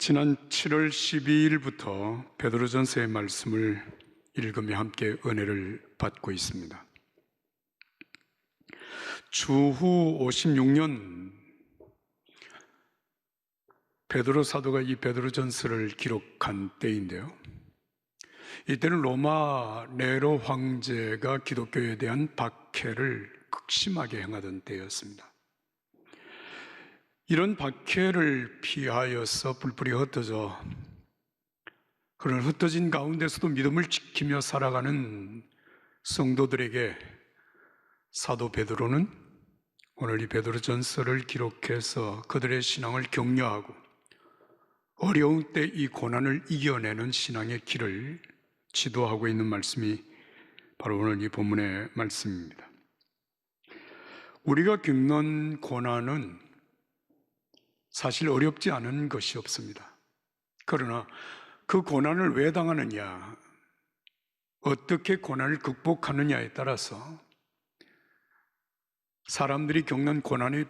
지난 7월 12일부터 베드로전서의 말씀을 읽으며 함께 은혜를 받고 있습니다. 주후 56년 베드로 사도가 이 베드로전서를 기록한 때인데요, 이때는 로마 네로 황제가 기독교에 대한 박해를 극심하게 행하던 때였습니다. 이런 박해를 피하여서 뿔뿔이 흩어져 그런 흩어진 가운데서도 믿음을 지키며 살아가는 성도들에게 사도 베드로는 오늘 이 베드로전서를 기록해서 그들의 신앙을 격려하고 어려운 때 이 고난을 이겨내는 신앙의 길을 지도하고 있는 말씀이 바로 오늘 이 본문의 말씀입니다. 우리가 겪는 고난은 사실 어렵지 않은 것이 없습니다. 그러나 그 고난을 왜 당하느냐, 어떻게 고난을 극복하느냐에 따라서 사람들이 겪는 고난의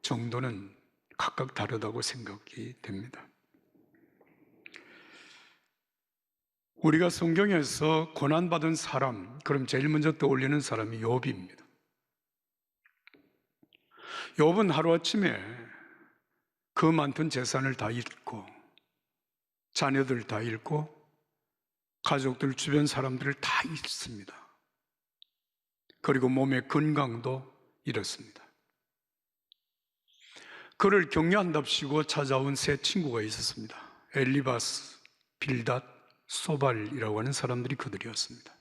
정도는 각각 다르다고 생각이 됩니다. 우리가 성경에서 고난받은 사람, 그럼 제일 먼저 떠올리는 사람이 욥입니다. 욥은 하루아침에 그 많던 재산을 다 잃고 자녀들 다 잃고 가족들, 주변 사람들을 다 잃습니다. 그리고 몸의 건강도 잃었습니다. 그를 격려한답시고 찾아온 세 친구가 있었습니다. 엘리바스, 빌닷, 소발이라고 하는 사람들이 그들이었습니다.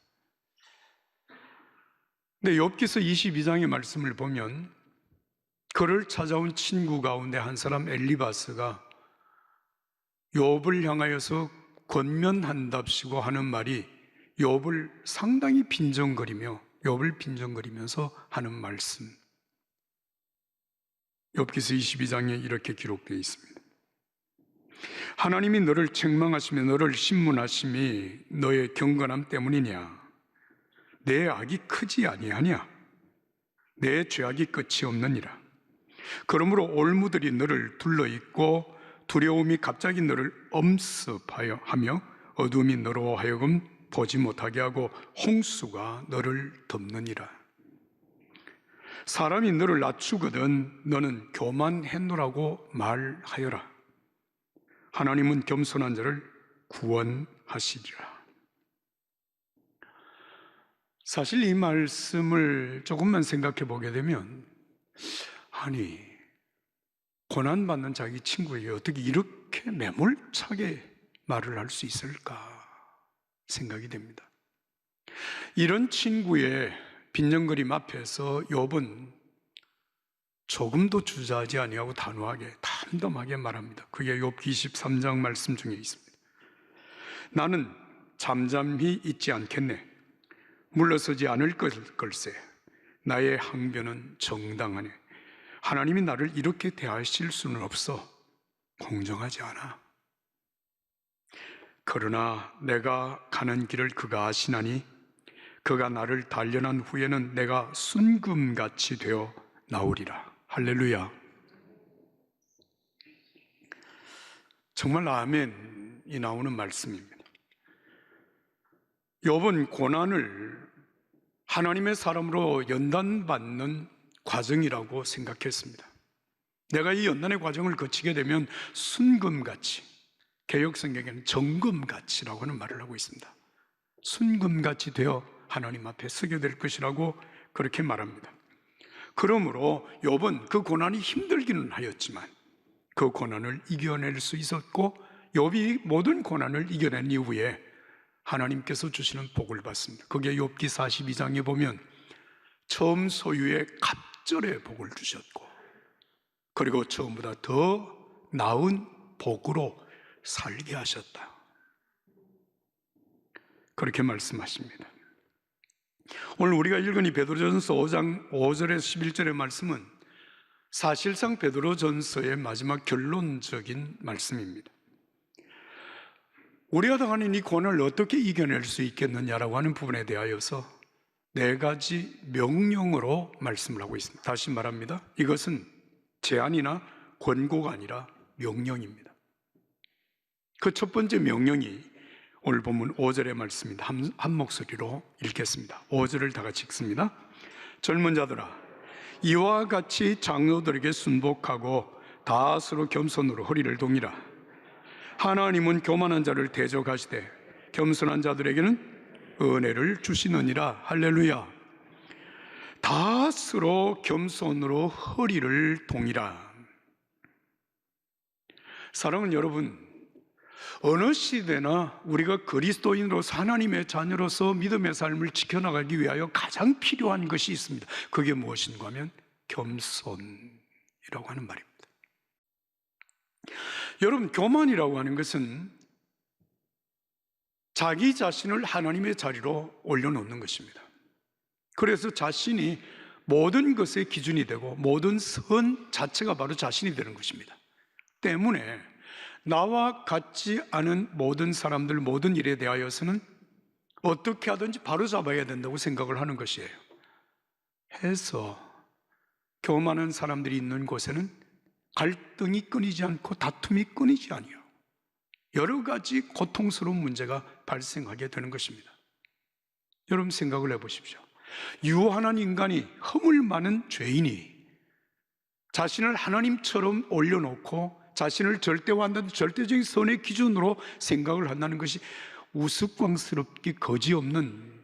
근데 욥기서 22장의 말씀을 보면 그를 찾아온 친구 가운데 한 사람 엘리바스가 욥을 향하여서 권면한답시고 하는 말이 욥을 상당히 욥을 빈정거리면서 하는 말씀, 욥기서 22장에 이렇게 기록되어 있습니다. 하나님이 너를 책망하시며 너를 신문하심이 너의 경건함 때문이냐? 내 악이 크지 아니하냐? 내 죄악이 끝이 없느니라. 그러므로 올무들이 너를 둘러있고 두려움이 갑자기 너를 엄습하여 하며 어둠이 너로 하여금 보지 못하게 하고 홍수가 너를 덮느니라. 사람이 너를 낮추거든 너는 교만했노라고 말하여라. 하나님은 겸손한 자를 구원하시리라. 사실 이 말씀을 조금만 생각해 보게 되면, 아니, 고난받는 자기 친구에게 어떻게 이렇게 매몰차게 말을 할 수 있을까 생각이 됩니다. 이런 친구의 빈정거림 앞에서 욥은 조금도 주저하지 아니하고 단호하게 담담하게 말합니다. 그게 욥기 23장 말씀 중에 있습니다. 나는 잠잠히 있지 않겠네. 물러서지 않을 걸세. 나의 항변은 정당하네. 하나님이 나를 이렇게 대하실 수는 없어. 공정하지 않아. 그러나 내가 가는 길을 그가 아시나니 그가 나를 단련한 후에는 내가 순금같이 되어 나오리라. 할렐루야. 정말 아멘이 나오는 말씀입니다. 욥은 고난을 하나님의 사람으로 연단받는 과정이라고 생각했습니다. 내가 이 연단의 과정을 거치게 되면 순금같이, 개역성경에는 정금같이라고 하는 말을 하고 있습니다. 순금같이 되어 하나님 앞에 서게 될 것이라고 그렇게 말합니다. 그러므로 욥은 그 고난이 힘들기는 하였지만 그 고난을 이겨낼 수 있었고, 욥이 모든 고난을 이겨낸 이후에 하나님께서 주시는 복을 받습니다. 그게 욥기 42장에 보면 처음 소유의 갑절의 복을 주셨고, 그리고 처음보다 더 나은 복으로 살게 하셨다, 그렇게 말씀하십니다. 오늘 우리가 읽은 이 베드로전서 5장 5절에서 11절의 말씀은 사실상 베드로전서의 마지막 결론적인 말씀입니다. 우리가 당하는 이 고난을 어떻게 이겨낼 수 있겠느냐라고 하는 부분에 대하여서 4가지 명령으로 말씀을 하고 있습니다. 다시 말합니다. 이것은 제안이나 권고가 아니라 명령입니다. 그 첫 번째 명령이 오늘 본문 5절의 말씀입니다. 한 목소리로 읽겠습니다. 5절을 다 같이 읽습니다. 젊은 자들아, 이와 같이 장로들에게 순복하고 다 서로 겸손으로 허리를 동이라. 하나님은 교만한 자를 대적하시되 겸손한 자들에게는 은혜를 주시느니라. 할렐루야. 다 서로 겸손으로 허리를 동이라. 사랑하는 여러분, 어느 시대나 우리가 그리스도인으로서 하나님의 자녀로서 믿음의 삶을 지켜나가기 위하여 가장 필요한 것이 있습니다. 그게 무엇인가 하면 겸손이라고 하는 말입니다. 여러분, 교만이라고 하는 것은 자기 자신을 하나님의 자리로 올려놓는 것입니다. 그래서 자신이 모든 것의 기준이 되고 모든 선 자체가 바로 자신이 되는 것입니다. 때문에 나와 같지 않은 모든 사람들, 모든 일에 대하여서는 어떻게 하든지 바로잡아야 된다고 생각을 하는 것이에요. 해서 교만한 사람들이 있는 곳에는 갈등이 끊이지 않고 다툼이 끊이지 아니요, 여러 가지 고통스러운 문제가 발생하게 되는 것입니다. 여러분 생각을 해보십시오. 유한한 인간이, 허물 많은 죄인이 자신을 하나님처럼 올려놓고 자신을 절대화한다는 절대적인 선의 기준으로 생각을 한다는 것이 우스꽝스럽기 거지없는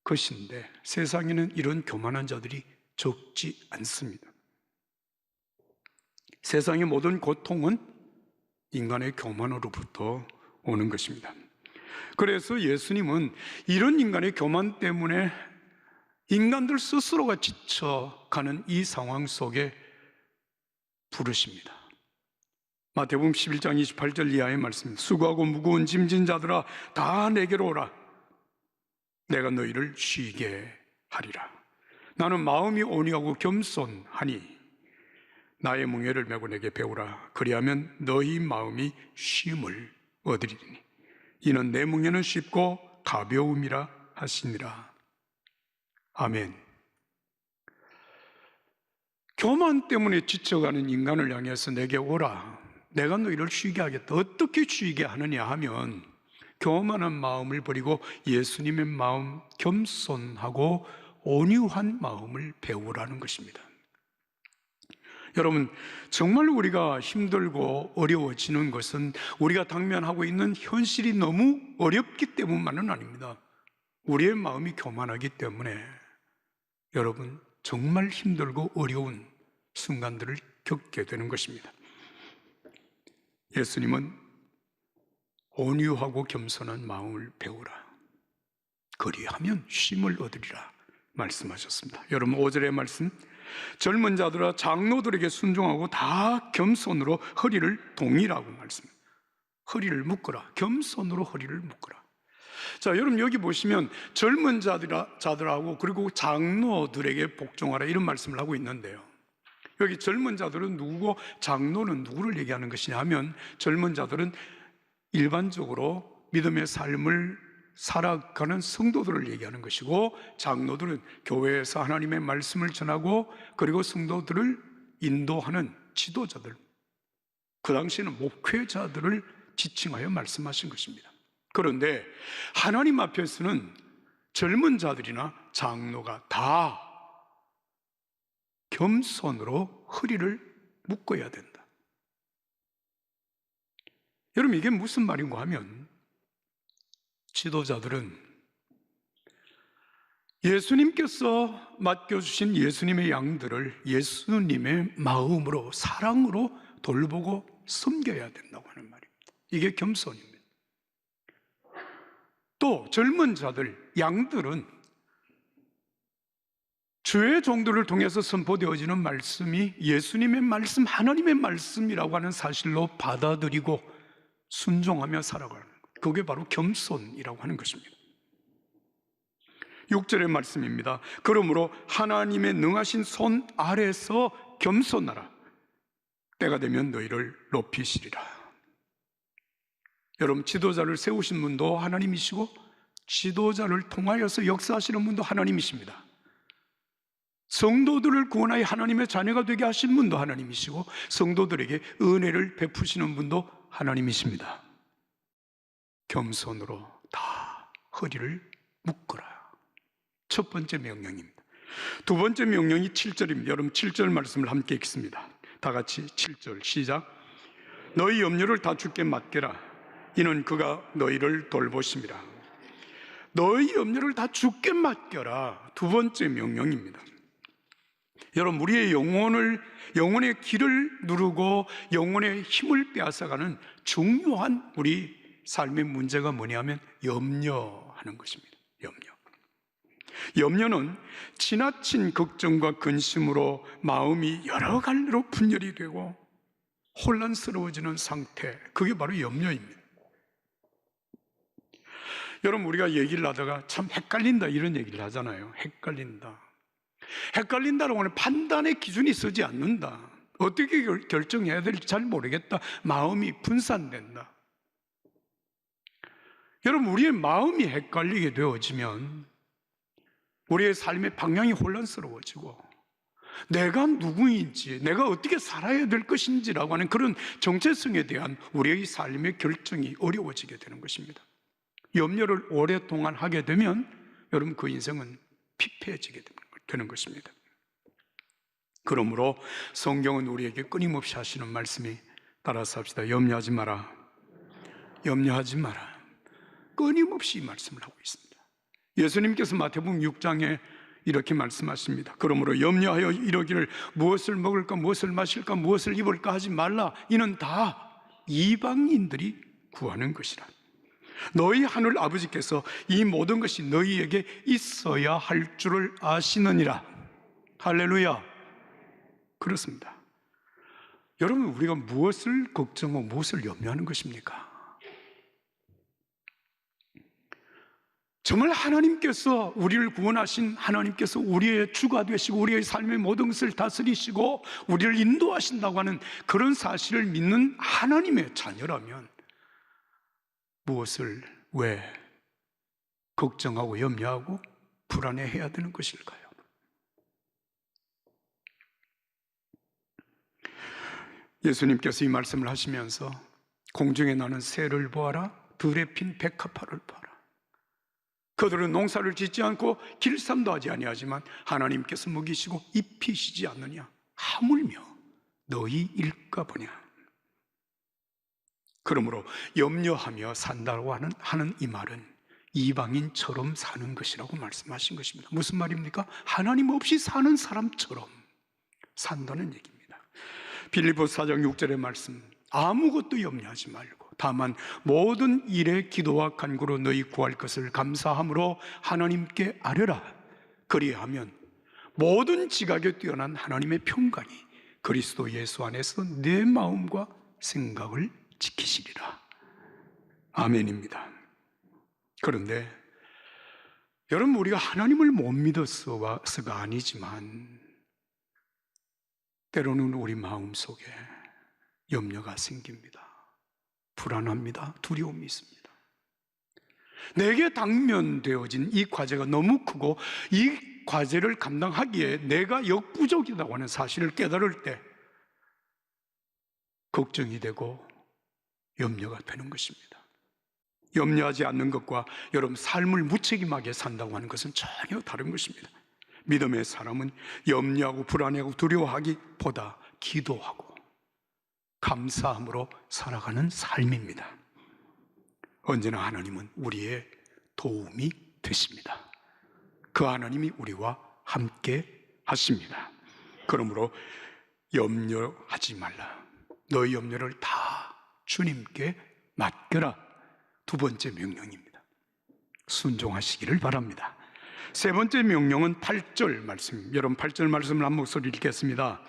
것인데, 세상에는 이런 교만한 자들이 적지 않습니다. 세상의 모든 고통은 인간의 교만으로부터 오는 것입니다. 그래서 예수님은 이런 인간의 교만 때문에 인간들 스스로가 지쳐가는 이 상황 속에 부르십니다. 마태복음 11장 28절 이하의 말씀, 수고하고 무거운 짐진 자들아 다 내게로 오라. 내가 너희를 쉬게 하리라. 나는 마음이 온유하고 겸손하니 나의 멍에를 메고 내게 배우라. 그리하면 너희 마음이 쉼을 얻으리니 이는 내 멍에는 쉽고 가벼움이라 하시니라. 아멘. 교만 때문에 지쳐가는 인간을 향해서 내게 오라. 내가 너희를 쉬게 하겠다. 어떻게 쉬게 하느냐 하면 교만한 마음을 버리고 예수님의 마음, 겸손하고 온유한 마음을 배우라는 것입니다. 여러분, 정말 우리가 힘들고 어려워지는 것은 우리가 당면하고 있는 현실이 너무 어렵기 때문만은 아닙니다. 우리의 마음이 교만하기 때문에 여러분 정말 힘들고 어려운 순간들을 겪게 되는 것입니다. 예수님은 온유하고 겸손한 마음을 배우라. 그리하면 쉼을 얻으리라 말씀하셨습니다. 여러분 5절의 말씀, 젊은 자들아 장로들에게 순종하고 다 겸손으로 허리를 동이라고 말씀합니다. 허리를 묶어라. 겸손으로 허리를 묶어라. 자, 여러분 여기 보시면 젊은 자들하고 그리고 장로들에게 복종하라 이런 말씀을 하고 있는데요, 여기 젊은 자들은 누구고 장로는 누구를 얘기하는 것이냐 하면, 젊은 자들은 일반적으로 믿음의 삶을 살아가는 성도들을 얘기하는 것이고, 장로들은 교회에서 하나님의 말씀을 전하고 그리고 성도들을 인도하는 지도자들, 그 당시에는 목회자들을 지칭하여 말씀하신 것입니다. 그런데 하나님 앞에서는 젊은 자들이나 장로가 다 겸손으로 허리를 묶어야 된다. 여러분 이게 무슨 말인가 하면, 지도자들은 예수님께서 맡겨주신 예수님의 양들을 예수님의 마음으로, 사랑으로 돌보고 섬겨야 된다고 하는 말입니다. 이게 겸손입니다. 또 젊은 자들, 양들은 주의 종들을 통해서 선포되어지는 말씀이 예수님의 말씀, 하나님의 말씀이라고 하는 사실로 받아들이고 순종하며 살아가는 것, 그게 바로 겸손이라고 하는 것입니다. 6절의 말씀입니다. 그러므로 하나님의 능하신 손 아래서 겸손하라. 때가 되면 너희를 높이시리라. 여러분 지도자를 세우신 분도 하나님이시고 지도자를 통하여서 역사하시는 분도 하나님이십니다. 성도들을 구원하여 하나님의 자녀가 되게 하신 분도 하나님이시고 성도들에게 은혜를 베푸시는 분도 하나님이십니다. 겸손으로 다 허리를 묶어라. 첫 번째 명령입니다. 두 번째 명령이 7절입니다. 여러분 7절 말씀을 함께 읽습니다. 다 같이 7절 시작. 너희 염려를 다 주께 맡겨라. 이는 그가 너희를 돌보심이라. 너희 염려를 다 주께 맡겨라. 두 번째 명령입니다. 여러분, 우리의 영혼의 길을 누르고 영혼의 힘을 빼앗아가는 중요한 우리 삶의 문제가 뭐냐면 염려하는 것입니다. 염려는 지나친 걱정과 근심으로 마음이 여러 갈래로 분열이 되고 혼란스러워지는 상태, 그게 바로 염려입니다. 여러분, 우리가 얘기를 하다가 참 헷갈린다 이런 얘기를 하잖아요. 헷갈린다라고 하는 판단의 기준이 서지 않는다. 어떻게 결정해야 될지 잘 모르겠다. 마음이 분산된다. 여러분, 우리의 마음이 헷갈리게 되어지면 우리의 삶의 방향이 혼란스러워지고 내가 누구인지, 내가 어떻게 살아야 될 것인지라고 하는 그런 정체성에 대한 우리의 삶의 결정이 어려워지게 되는 것입니다. 염려를 오랫동안 하게 되면 여러분 그 인생은 피폐해지게 되는 것입니다. 그러므로 성경은 우리에게 끊임없이 하시는 말씀이, 따라서 합시다. 염려하지 마라. 염려하지 마라. 끊임없이 이 말씀을 하고 있습니다. 예수님께서 마태복음 6장에 이렇게 말씀하십니다. 그러므로 염려하여 이러기를 무엇을 먹을까, 무엇을 마실까, 무엇을 입을까 하지 말라. 이는 다 이방인들이 구하는 것이라. 너희 하늘 아버지께서 이 모든 것이 너희에게 있어야 할 줄을 아시느니라. 할렐루야. 그렇습니다. 여러분, 우리가 무엇을 걱정하고 무엇을 염려하는 것입니까? 정말 하나님께서, 우리를 구원하신 하나님께서 우리의 주가 되시고 우리의 삶의 모든 것을 다스리시고 우리를 인도하신다고 하는 그런 사실을 믿는 하나님의 자녀라면 무엇을 왜 걱정하고 염려하고 불안해해야 되는 것일까요? 예수님께서 이 말씀을 하시면서 공중에 나는 새를 보아라, 들에 핀 백합화를 보아라. 그들은 농사를 짓지 않고 길쌈도 하지 아니하지만 하나님께서 먹이시고 입히시지 않느냐? 하물며 너희 일까 보냐? 그러므로 염려하며 산다고 하는 이 말은 이방인처럼 사는 것이라고 말씀하신 것입니다. 무슨 말입니까? 하나님 없이 사는 사람처럼 산다는 얘기입니다. 빌립보서 4장 6절의 말씀, 아무것도 염려하지 말고 다만 모든 일에 기도와 간구로 너희 구할 것을 감사함으로 하나님께 아뢰라. 그리하면 모든 지각에 뛰어난 하나님의 평강이 그리스도 예수 안에서 내 마음과 생각을 지키시리라. 아멘입니다. 그런데 여러분, 우리가 하나님을 못 믿어서가 아니지만 때로는 우리 마음속에 염려가 생깁니다. 불안합니다. 두려움이 있습니다. 내게 당면되어진 이 과제가 너무 크고 이 과제를 감당하기에 내가 역부족이라고 하는 사실을 깨달을 때 걱정이 되고 염려가 되는 것입니다. 염려하지 않는 것과 여러분 삶을 무책임하게 산다고 하는 것은 전혀 다른 것입니다. 믿음의 사람은 염려하고 불안해하고 두려워하기보다 기도하고 감사함으로 살아가는 삶입니다. 언제나 하나님은 우리의 도움이 되십니다. 그 하나님이 우리와 함께 하십니다. 그러므로 염려하지 말라. 너희 염려를 다 주님께 맡겨라. 두 번째 명령입니다. 순종하시기를 바랍니다. 세 번째 명령은 8절 말씀, 여러분 8절 말씀을 한 목소리 읽겠습니다.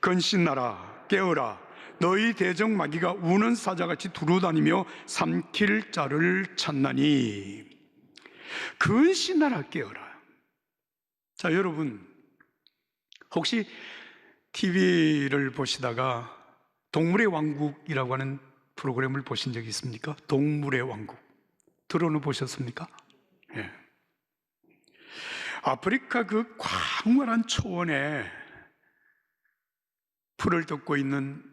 근신하라, 깨어라. 너희 대적마귀가 우는 사자같이 두루다니며 삼킬 자를 찾나니. 근신하라, 깨어라. 자, 여러분 혹시 TV를 보시다가 동물의 왕국이라고 하는 프로그램을 보신 적이 있습니까? 동물의 왕국 들어는 보셨습니까? 예. 아프리카 그 광활한 초원에 풀을 뜯고 있는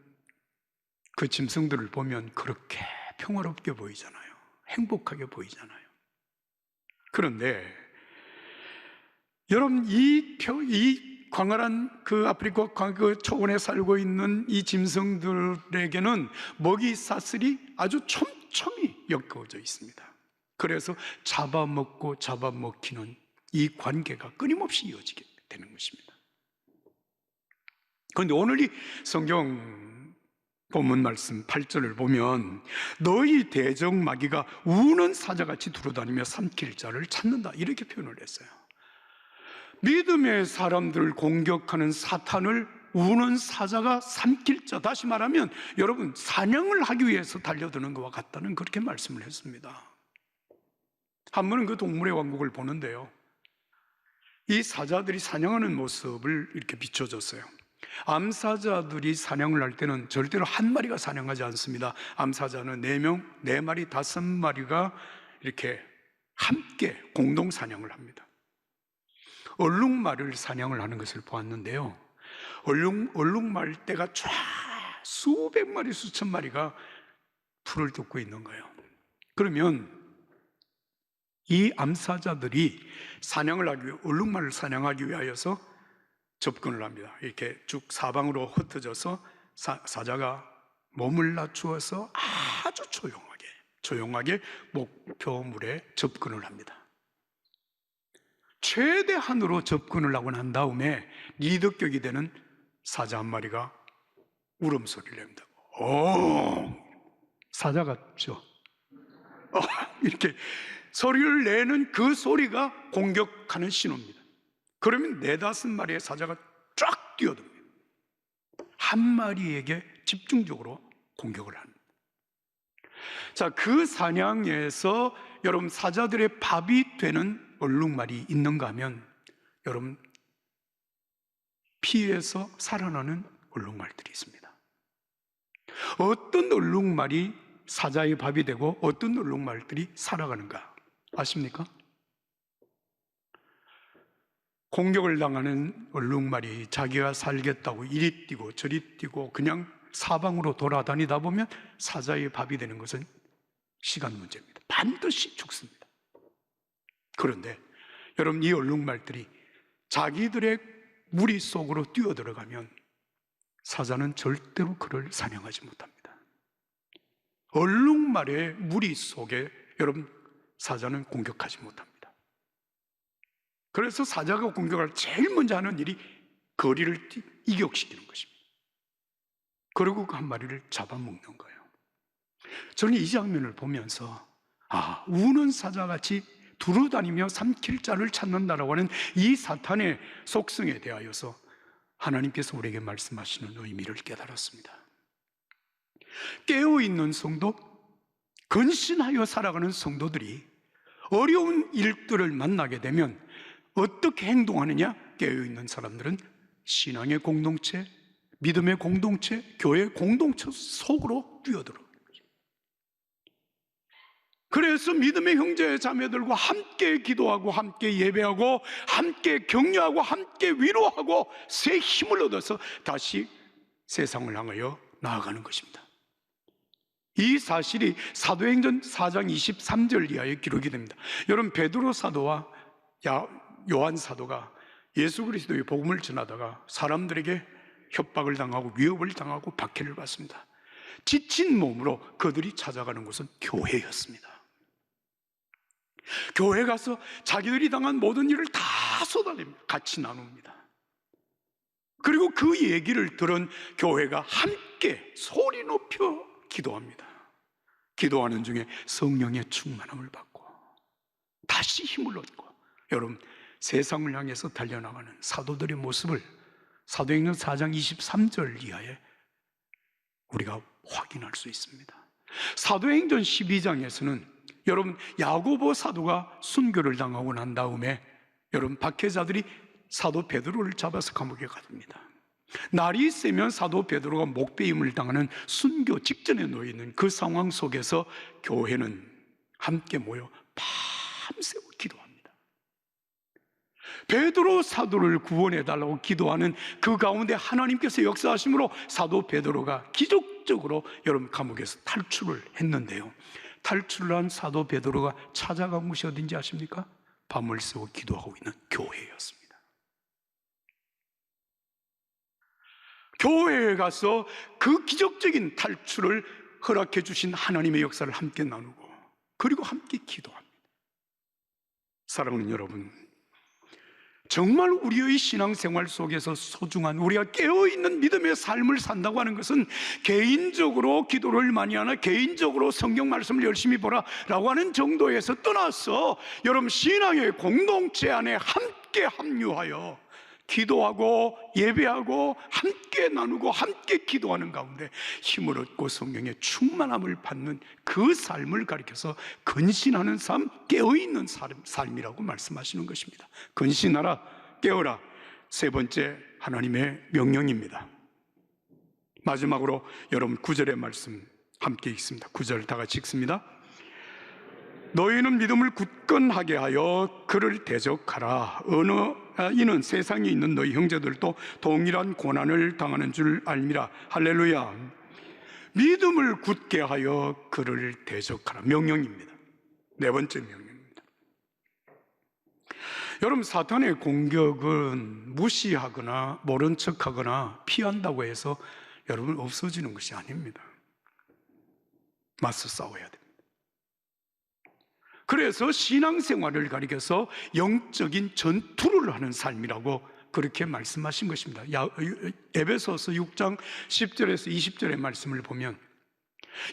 그 짐승들을 보면 그렇게 평화롭게 보이잖아요. 행복하게 보이잖아요. 그런데 여러분, 이 광활한 그 아프리카 그 초원에 살고 있는 이 짐승들에게는 먹이 사슬이 아주 촘촘히 엮어져 있습니다. 그래서 잡아먹고 잡아먹히는 이 관계가 끊임없이 이어지게 되는 것입니다. 그런데 오늘 이 성경 본문 말씀 8절을 보면 너희 대적마귀가 우는 사자같이 두루다니며 삼킬 자를 찾는다, 이렇게 표현을 했어요. 믿음의 사람들을 공격하는 사탄을 우는 사자가 삼킬 자, 다시 말하면 여러분, 사냥을 하기 위해서 달려드는 것과 같다는, 그렇게 말씀을 했습니다. 한 번은 그 동물의 왕국을 보는데요, 이 사자들이 사냥하는 모습을 이렇게 비춰줬어요. 암사자들이 사냥을 할 때는 절대로 한 마리가 사냥하지 않습니다. 암사자는 4명, 4마리, 5마리가 이렇게 함께 공동 사냥을 합니다. 얼룩말을 사냥을 하는 것을 보았는데요, 얼룩말떼가 쫙 수백 마리, 수천 마리가 풀을 뜯고 있는 거예요. 그러면 이 암사자들이 사냥을 하기 위해, 얼룩말을 사냥하기 위하여서 접근을 합니다. 이렇게 쭉 사방으로 흩어져서 사자가 몸을 낮추어서 아주 조용하게 목표물에 접근을 합니다. 최대한으로 접근을 하고 난 다음에 리더격이 되는 사자 한 마리가 울음소리를 냅니다. 사자 같죠? 이렇게 소리를 내는 그 소리가 공격하는 신호입니다. 그러면 4-5마리의 사자가 쫙 뛰어듭니다. 한 마리에게 집중적으로 공격을 합니다. 자, 그 사냥에서 여러분, 사자들의 밥이 되는 얼룩말이 있는가 하면 여러분, 피해서 살아나는 얼룩말들이 있습니다. 어떤 얼룩말이 사자의 밥이 되고 어떤 얼룩말들이 살아가는가 아십니까? 공격을 당하는 얼룩말이 자기가 살겠다고 이리 뛰고 저리 뛰고 그냥 사방으로 돌아다니다 보면 사자의 밥이 되는 것은 시간 문제입니다. 반드시 죽습니다. 그런데 여러분, 이 얼룩말들이 자기들의 무리 속으로 뛰어들어가면 사자는 절대로 그를 사냥하지 못합니다. 얼룩말의 무리 속에 여러분, 사자는 공격하지 못합니다. 그래서 사자가 공격을 제일 먼저 하는 일이 거리를 이격시키는 것입니다. 그리고 그 한 마리를 잡아먹는 거예요. 저는 이 장면을 보면서 우는 사자같이 두루다니며 삼킬 자를 찾는다라고 하는 이 사탄의 속성에 대하여서 하나님께서 우리에게 말씀하시는 의미를 깨달았습니다. 깨어있는 성도, 근신하여 살아가는 성도들이 어려운 일들을 만나게 되면 어떻게 행동하느냐? 깨어있는 사람들은 신앙의 공동체, 믿음의 공동체, 교회 공동체 속으로 뛰어들어요. 그래서 믿음의 형제 자매들과 함께 기도하고 함께 예배하고 함께 격려하고 함께 위로하고 새 힘을 얻어서 다시 세상을 향하여 나아가는 것입니다. 이 사실이 사도행전 4장 23절 이하에 기록이 됩니다. 여러분, 베드로 사도와 요한 사도가 예수 그리스도의 복음을 전하다가 사람들에게 협박을 당하고 위협을 당하고 박해를 받습니다. 지친 몸으로 그들이 찾아가는 곳은 교회였습니다. 교회 가서 자기들이 당한 모든 일을 다 쏟아냅니다. 같이 나눕니다. 그리고 그 얘기를 들은 교회가 함께 소리 높여 기도합니다. 기도하는 중에 성령의 충만함을 받고 다시 힘을 얻고 여러분, 세상을 향해서 달려나가는 사도들의 모습을 사도행전 4장 23절 이하에 우리가 확인할 수 있습니다. 사도행전 12장에서는 여러분, 야고보 사도가 순교를 당하고 난 다음에 여러분, 박해자들이 사도 베드로를 잡아서 감옥에 가둡니다. 날이 새면 사도 베드로가 목베임을 당하는 순교 직전에 놓여 있는 그 상황 속에서 교회는 함께 모여 밤새워 기도합니다. 베드로 사도를 구원해달라고 기도하는 그 가운데 하나님께서 역사하심으로 사도 베드로가 기적적으로 여러분 감옥에서 탈출을 했는데요, 탈출을 한 사도 베드로가 찾아간 곳이 어딘지 아십니까? 밤을 새워 기도하고 있는 교회였습니다. 교회에 가서 그 기적적인 탈출을 허락해 주신 하나님의 역사를 함께 나누고, 그리고 함께 기도합니다. 사랑하는 여러분, 정말 우리의 신앙생활 속에서 소중한, 우리가 깨어있는 믿음의 삶을 산다고 하는 것은 개인적으로 기도를 많이 하나, 개인적으로 성경 말씀을 열심히 보라 라고 하는 정도에서 떠나서 여러분, 신앙의 공동체 안에 함께 합류하여 기도하고 예배하고 함께 나누고 함께 기도하는 가운데 힘을 얻고 성령의 충만함을 받는 그 삶을 가리켜서 근신하는 삶, 깨어있는 삶이라고 말씀하시는 것입니다. 근신하라, 깨어라, 세 번째 하나님의 명령입니다. 마지막으로 여러분 9절의 말씀 함께 읽습니다. 9절 다 같이 읽습니다. 너희는 믿음을 굳건하게 하여 그를 대적하라. 이는 세상에 있는 너희 형제들도 동일한 고난을 당하는 줄 알미라. 할렐루야. 믿음을 굳게 하여 그를 대적하라. 명령입니다. 네 번째 명령입니다. 여러분, 사탄의 공격은 무시하거나 모른 척하거나 피한다고 해서 여러분 없어지는 것이 아닙니다. 맞서 싸워야 됩니다. 그래서 신앙생활을 가리켜서 영적인 전투를 하는 삶이라고 그렇게 말씀하신 것입니다. 에베소서 6장 10절에서 20절의 말씀을 보면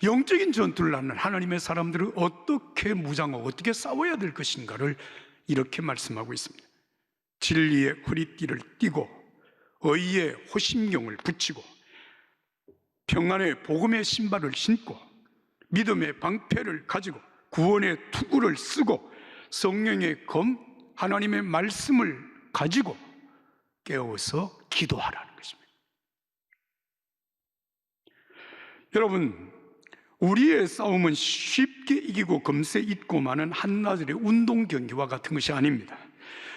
영적인 전투를 하는 하나님의 사람들은 어떻게 무장하고 어떻게 싸워야 될 것인가를 이렇게 말씀하고 있습니다. 진리의 허리띠를 띠고 의의 호심경을 붙이고 평안의 복음의 신발을 신고 믿음의 방패를 가지고 구원의 투구를 쓰고 성령의 검, 하나님의 말씀을 가지고 깨어서 기도하라는 것입니다. 여러분, 우리의 싸움은 쉽게 이기고 금세 잊고 마는 한나절의 운동 경기와 같은 것이 아닙니다.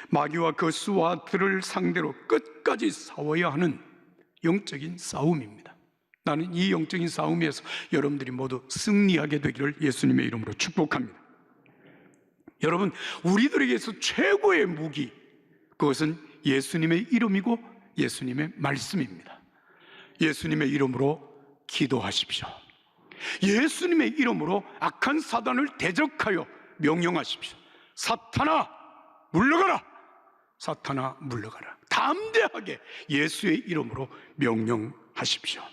마귀와 그 수와 들을 상대로 끝까지 싸워야 하는 영적인 싸움입니다. 나는 이 영적인 싸움에서 여러분들이 모두 승리하게 되기를 예수님의 이름으로 축복합니다. 여러분, 우리들에게서 최고의 무기, 그것은 예수님의 이름이고 예수님의 말씀입니다. 예수님의 이름으로 기도하십시오. 예수님의 이름으로 악한 사단을 대적하여 명령하십시오. 사탄아 물러가라! 사탄아 물러가라! 담대하게 예수의 이름으로 명령하십시오.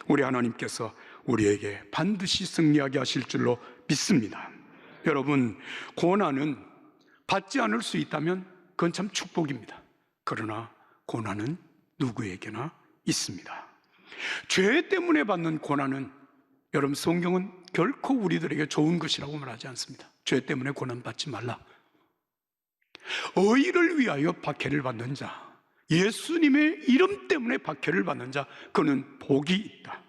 우리 하나님께서 우리에게 반드시 승리하게 하실 줄로 믿습니다. 여러분, 고난은 받지 않을 수 있다면 그건 참 축복입니다. 그러나 고난은 누구에게나 있습니다. 죄 때문에 받는 고난은, 여러분, 성경은 결코 우리들에게 좋은 것이라고 말하지 않습니다. 죄 때문에 고난 받지 말라. 의를 위하여 박해를 받는 자, 예수님의 이름 때문에 박해를 받는 자, 그는 복이 있다.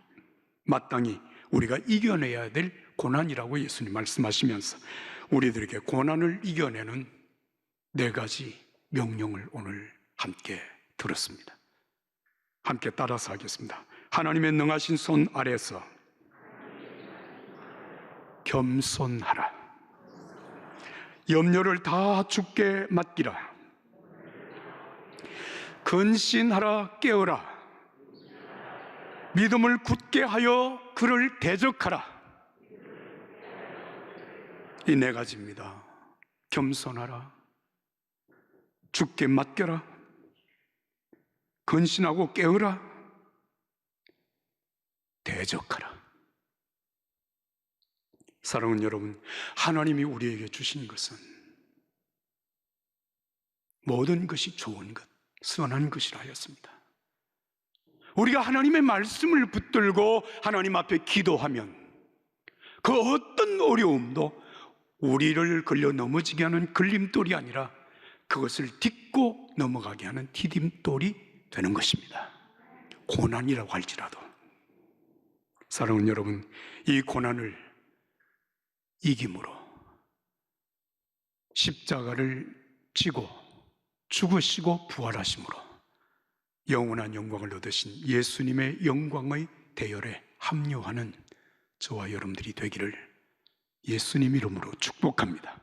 마땅히 우리가 이겨내야 될 고난이라고 예수님 말씀하시면서 우리들에게 고난을 이겨내는 4가지 명령을 오늘 함께 들었습니다. 함께 따라서 하겠습니다. 하나님의 능하신 손 아래서 겸손하라. 염려를 다 주께 맡기라. 근신하라, 깨어라. 믿음을 굳게 하여 그를 대적하라. 이 4가지입니다. 겸손하라, 주께 맡겨라, 근신하고 깨어라, 대적하라. 사랑하는 여러분, 하나님이 우리에게 주신 것은 모든 것이 좋은 것, 선한 것이라 하였습니다. 우리가 하나님의 말씀을 붙들고 하나님 앞에 기도하면 그 어떤 어려움도 우리를 걸려 넘어지게 하는 걸림돌이 아니라 그것을 딛고 넘어가게 하는 디딤돌이 되는 것입니다. 고난이라고 할지라도. 사랑하는 여러분, 이 고난을 이김으로 십자가를 지고 죽으시고 부활하심으로 영원한 영광을 얻으신 예수님의 영광의 대열에 합류하는 저와 여러분들이 되기를 예수님 이름으로 축복합니다.